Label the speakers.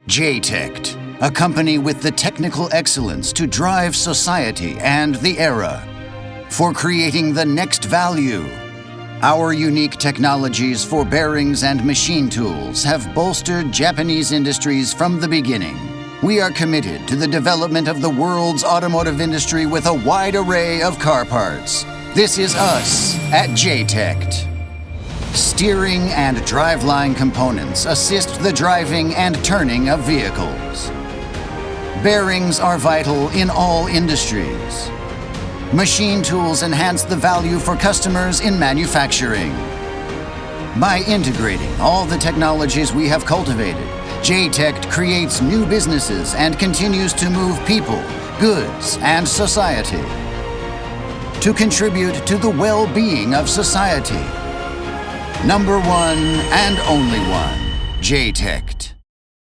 Speaker 1: JTEKT, a company with the technical excellence to drive society and the era, for creating the next value. Our unique technologies for bearings and machine tools have bolstered Japanese industries from the beginning. We are committed to the development of the world's automotive industry with a wide array of car parts. This is us at JTEKT. Steering and driveline components assist the driving and turning of vehicles. Bearings are vital in all industries. Machine tools enhance the value for customers in manufacturing. By integrating all the technologies we have cultivated, JTEKT creates new businesses and continues to move people, goods, and society. To contribute to the well-being of society. Number one and only one, JTEKT.